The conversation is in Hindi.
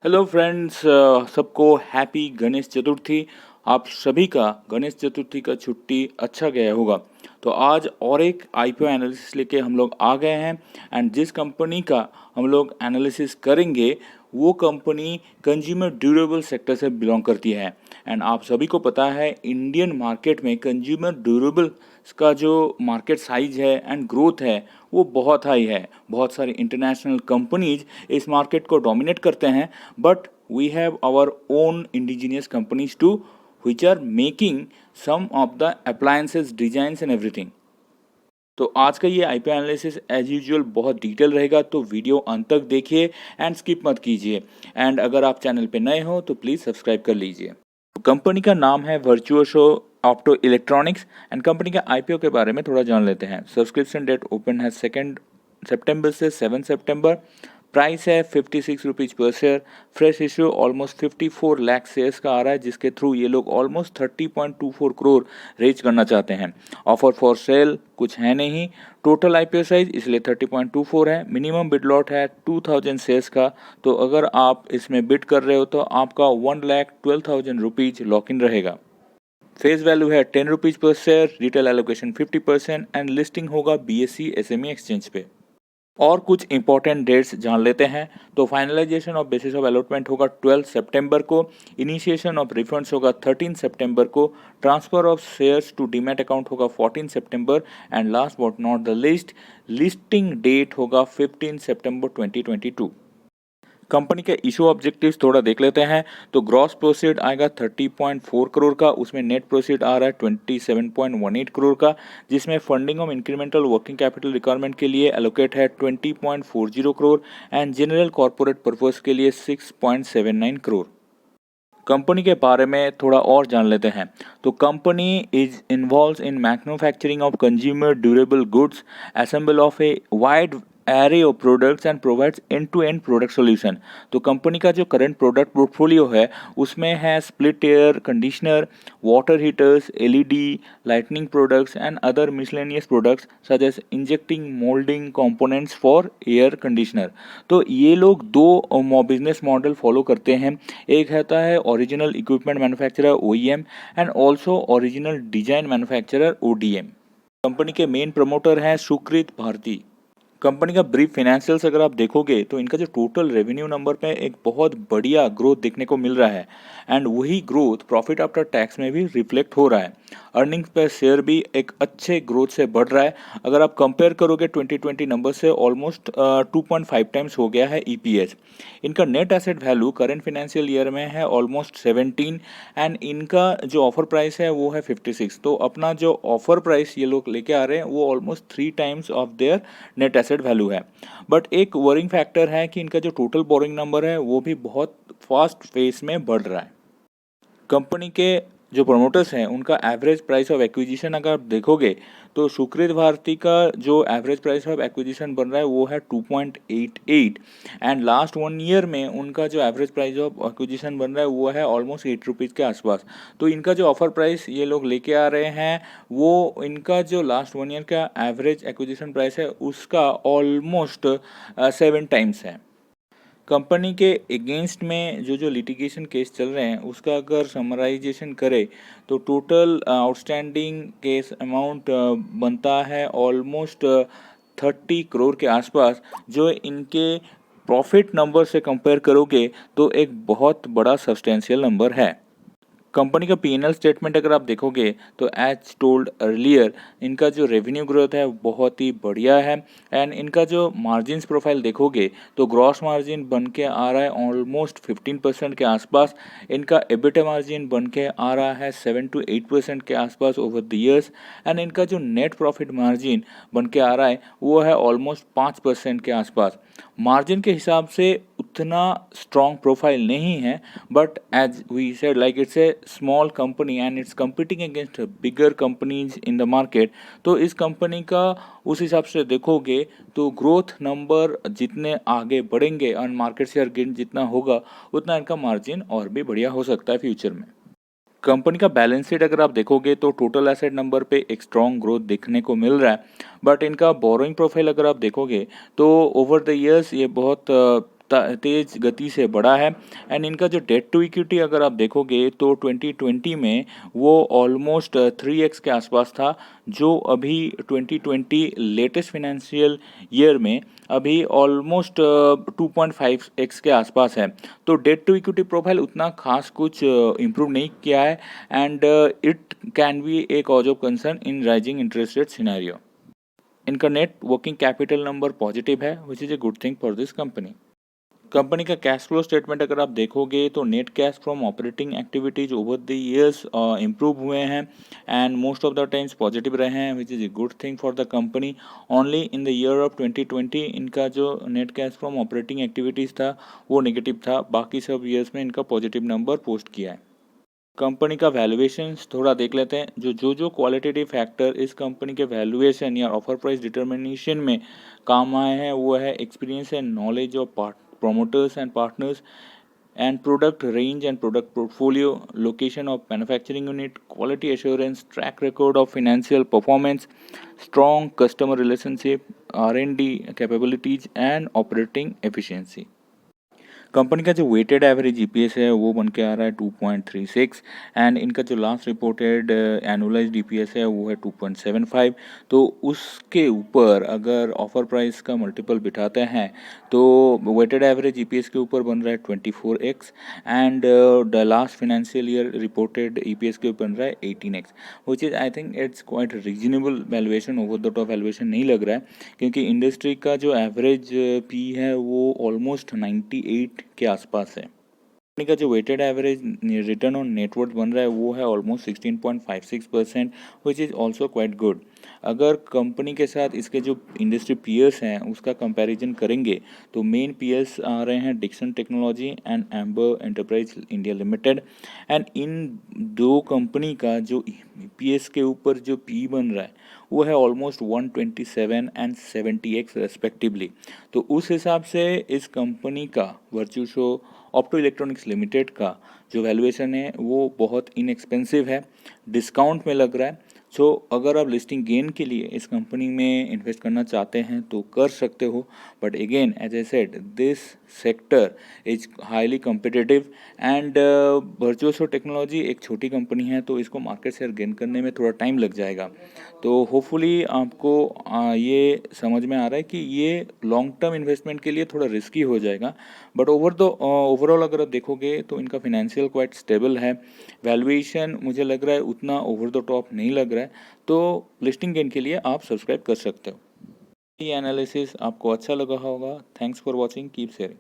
हेलो फ्रेंड्स, सबको हैप्पी गणेश चतुर्थी। आप सभी का गणेश चतुर्थी का छुट्टी अच्छा गया होगा। तो आज और एक आईपीओ एनालिसिस लेके हम लोग आ गए हैं। एंड जिस कंपनी का हम लोग एनालिसिस करेंगे वो कंपनी कंज्यूमर ड्यूरेबल सेक्टर से बिलोंग करती है। एंड आप सभी को पता है इंडियन मार्केट में कंज्यूमर ड्यूरेबल का जो मार्केट साइज है एंड ग्रोथ है वो बहुत हाई है। बहुत सारी इंटरनेशनल कंपनीज इस मार्केट को डोमिनेट करते हैं, but we have our own indigenous companies to which are making some of the appliances designs and everything। तो आज का ये आईपीओ एनालिसिस एज यूजुअल बहुत डिटेल रहेगा, तो वीडियो अंत तक देखिए एंड स्किप मत कीजिए। एंड अगर आप चैनल पे नए हो तो प्लीज़ सब्सक्राइब कर लीजिए। कंपनी का नाम है वर्चुओसो ऑप्टो इलेक्ट्रॉनिक्स। एंड कंपनी के आईपीओ के बारे में थोड़ा जान लेते हैं। सब्सक्रिप्शन डेट ओपन है 2 सितंबर से 7 सितंबर। प्राइस है 56 रुपीज़ पर share. Fresh issue almost 54 lakh shares का आ रहा है, जिसके थ्रू ये लोग ऑलमोस्ट 30.24 करोड़ रेज करना चाहते हैं। ऑफर फॉर सेल कुछ है नहीं। टोटल आईपीओ साइज इसलिए 30.24 है। मिनिमम बिड लॉट है 2000 शेयर्स का। तो अगर आप इसमें बिड कर रहे हो तो आपका 1,12,000 रुपीज़ लॉक इन रहेगा। फेस वैल्यू है 10 रुपीज़ पर share. Retail allocation 50% and listing होगा बीएसई एसएमई एक्सचेंज पे। और कुछ इंपॉर्टेंट डेट्स जान लेते हैं। तो finalisation of basis of allotment होगा 12 सितंबर को। इनिशिएशन ऑफ रिफंड्स होगा 13 सितंबर को। Transfer of shares to demat account होगा 14 सितंबर। And last but not the list, listing date होगा 15 सितंबर 2022। कंपनी के इशू ऑब्जेक्टिव्स थोड़ा देख लेते हैं। तो ग्रॉस प्रोसीड आएगा 30.4 करोड़ का, उसमें नेट प्रोसीड आ रहा है 27.18 करोड़ का, जिसमें funding of incremental working capital requirement के लिए एलोकेट है 20.40 crore and general corporate purpose के लिए 6.79 करोड़। कंपनी के बारे में थोड़ा और जान लेते हैं। तो company is involves in manufacturing of consumer durable goods, assemble of a wide array of products and provides end to end product solution. तो कंपनी का जो करंट प्रोडक्ट पोर्टफोलियो है उसमें है split air conditioner, water heaters, LED lightning products and other miscellaneous products such as injecting molding components for air conditioner. तो ये लोग दो बिजनेस मॉडल फॉलो करते हैं। एक रहता है original equipment manufacturer OEM and also original design manufacturer ODM. Company के मेन प्रमोटर हैं सुकृत भारती। कंपनी का ब्रीफ फाइनेंशियल्स अगर आप देखोगे तो इनका जो टोटल रेवेन्यू नंबर पे एक बहुत बढ़िया ग्रोथ देखने को मिल रहा है एंड वही ग्रोथ प्रॉफिट आफ्टर टैक्स में भी रिफ्लेक्ट हो रहा है। अर्निंग्स पर शेयर भी एक अच्छे ग्रोथ से बढ़ रहा है। अगर आप कंपेयर करोगे 2020 नंबर से ऑलमोस्ट 2.5 टाइम्स हो गया है ईपीएस। इनका net asset value current financial year में है ऑलमोस्ट 17 एंड इनका जो ऑफर प्राइस है वो है 56। तो अपना जो ऑफर प्राइस ये लोग लेके आ रहे हैं वो almost 3 times of their net asset value है। बट एक वरिंग फैक्टर है कि इनका जो टोटल बोरिंग नंबर है वो भी बहुत फास्ट फेस में बढ़ रहा है। कंपनी के जो प्रमोटर्स हैं उनका एवरेज प्राइस ऑफ एक्विजिशन अगर आप देखोगे तो सुकृत भारती का जो एवरेज प्राइस ऑफ एक्विजिशन बन रहा है वो है 2.88 एंड लास्ट 1 ईयर में उनका जो एवरेज प्राइस ऑफ एक्विजिशन बन रहा है वो है ऑलमोस्ट 8 रुपीज़ के आसपास। तो इनका जो ऑफर प्राइस ये लोग लेके आ रहे हैं वो इनका जो लास्ट 1 ईयर का एवरेज एक्विजिशन प्राइस है उसका ऑलमोस्ट 7 टाइम्स है। कंपनी के अगेंस्ट में जो जो लिटिगेशन केस चल रहे हैं उसका अगर समराइजेशन करें तो टोटल आउटस्टैंडिंग केस अमाउंट बनता है ऑलमोस्ट 30 करोड़ के आसपास, जो इनके प्रॉफिट नंबर से कंपेयर करोगे तो एक बहुत बड़ा सब्सटेंशियल नंबर है। कंपनी का पीएनएल स्टेटमेंट अगर आप देखोगे तो एज टोल्ड अर्लियर इनका जो रेवेन्यू ग्रोथ है बहुत ही बढ़िया है एंड इनका जो मार्जिन्स प्रोफाइल देखोगे तो ग्रॉस मार्जिन बन के आ रहा है ऑलमोस्ट 15% के आसपास। इनका एबिटा मार्जिन बन के आ रहा है 7 to 8% के आसपास ओवर द ईयर्स एंड इनका जो नेट प्रॉफिट मार्जिन बन के आ रहा है वो है ऑलमोस्ट 5% के आसपास। मार्जिन के हिसाब से उतना स्ट्रॉन्ग प्रोफाइल नहीं है, but as we said like it's a small company and it's competing against bigger companies in the market. तो इस कंपनी का उस हिसाब से देखोगे तो ग्रोथ नंबर जितने आगे बढ़ेंगे और मार्केट शेयर गेन जितना होगा उतना इनका मार्जिन और भी बढ़िया हो सकता है फ्यूचर में। कंपनी का बैलेंस शीट अगर आप देखोगे तो टोटल एसेट नंबर पे एक स्ट्रॉन्ग ग्रोथ देखने को मिल रहा है, बट इनका बोरोइंग प्रोफाइल अगर आप देखोगे तो ओवर द इयर्स ये बहुत तेज़ गति से बढ़ा है। एंड इनका जो डेट टू इक्विटी अगर आप देखोगे तो 2020 में वो ऑलमोस्ट 3x के आसपास था, जो अभी 2020 लेटेस्ट फाइनेंशियल ईयर में अभी ऑलमोस्ट 2.5x के आसपास है। तो डेट टू इक्विटी प्रोफाइल उतना खास कुछ इम्प्रूव नहीं किया है, and it can be a cause of concern in rising interest rate scenario. इनका net working capital number positive है, which is a good thing for this company. Company का कैश फ्लो स्टेटमेंट अगर आप देखोगे तो net cash from operating activities over the years improve हुए हैं, and most of the times positive रहे हैं, which is a good thing for the company. Only in the year of 2020 इनका जो net cash from operating activities था वो नेगेटिव था, बाकी सब ईयर्स में इनका पॉजिटिव नंबर पोस्ट किया है। कंपनी का वैल्यूएशन थोड़ा देख लेते हैं। जो क्वालिटेटिव फैक्टर इस कंपनी के वैल्यूएशन या ऑफर प्राइस डिटर्मिनेशन में काम आए हैं वो है experience and knowledge of promoters and partners, and product range and product portfolio, location of manufacturing unit, quality assurance, track record of financial performance, strong customer relationship, R&D capabilities and operating efficiency। Company का जो वेटेड एवरेज ईपीएस है वो बन के आ रहा है 2.36, एंड इनका जो लास्ट रिपोर्टेड एनुअलाइज्ड ईपीएस है वो है 2.75। तो उसके ऊपर अगर ऑफर प्राइस का मल्टीपल बिठाते हैं तो वेटेड एवरेज ईपीएस के ऊपर बन रहा है 24x, and the last financial year reported EPS के ऊपर बन रहा है 18x, which is I think it's quite reasonable valuation, over the top valuation नहीं लग रहा है, क्योंकि इंडस्ट्री का जो एवरेज पी है वो ऑलमोस्ट 98 के आसपास है। कंपनी का जो weighted average return on net worth बन रहा है वो है almost 16.56%, which is also quite good. अगर कंपनी के साथ इसके जो इंडस्ट्री पीयर्स हैं उसका कंपैरिजन करेंगे तो मेन पीयर्स आ रहे हैं Dixon technology and Amber enterprise India limited, and इन दो कंपनी का जो पीएस के ऊपर जो पी बन रहा है वो है ऑलमोस्ट 127 एंड 70x रेस्पेक्टिवली। तो उस हिसाब से इस कंपनी का वर्चुशो ऑप्टो इलेक्ट्रॉनिक्स लिमिटेड का जो वैल्यूएशन है वो बहुत इनएक्सपेंसिव है, डिस्काउंट में लग रहा है। सो अगर आप लिस्टिंग गेन के लिए इस कंपनी में इन्वेस्ट करना चाहते हैं तो कर सकते हो, but again as I said this sector is highly competitive, and virtuoso technology एक छोटी कंपनी है तो इसको मार्केट शेयर गेन करने में थोड़ा टाइम लग जाएगा। तो होपफुली आपको ये समझ में आ रहा है कि ये लॉन्ग टर्म इन्वेस्टमेंट के लिए थोड़ा रिस्की हो जाएगा, बट ओवरऑल अगर आप देखोगे तो इनका फाइनेंशियल क्वाइट स्टेबल है। वैल्यूएशन मुझे लग रहा है उतना ओवर द टॉप नहीं लग रहा है, तो लिस्टिंग गेन के लिए आप सब्सक्राइब कर सकते हो। ये एनालिसिस आपको अच्छा लगा होगा। Thanks for watching, keep sharing.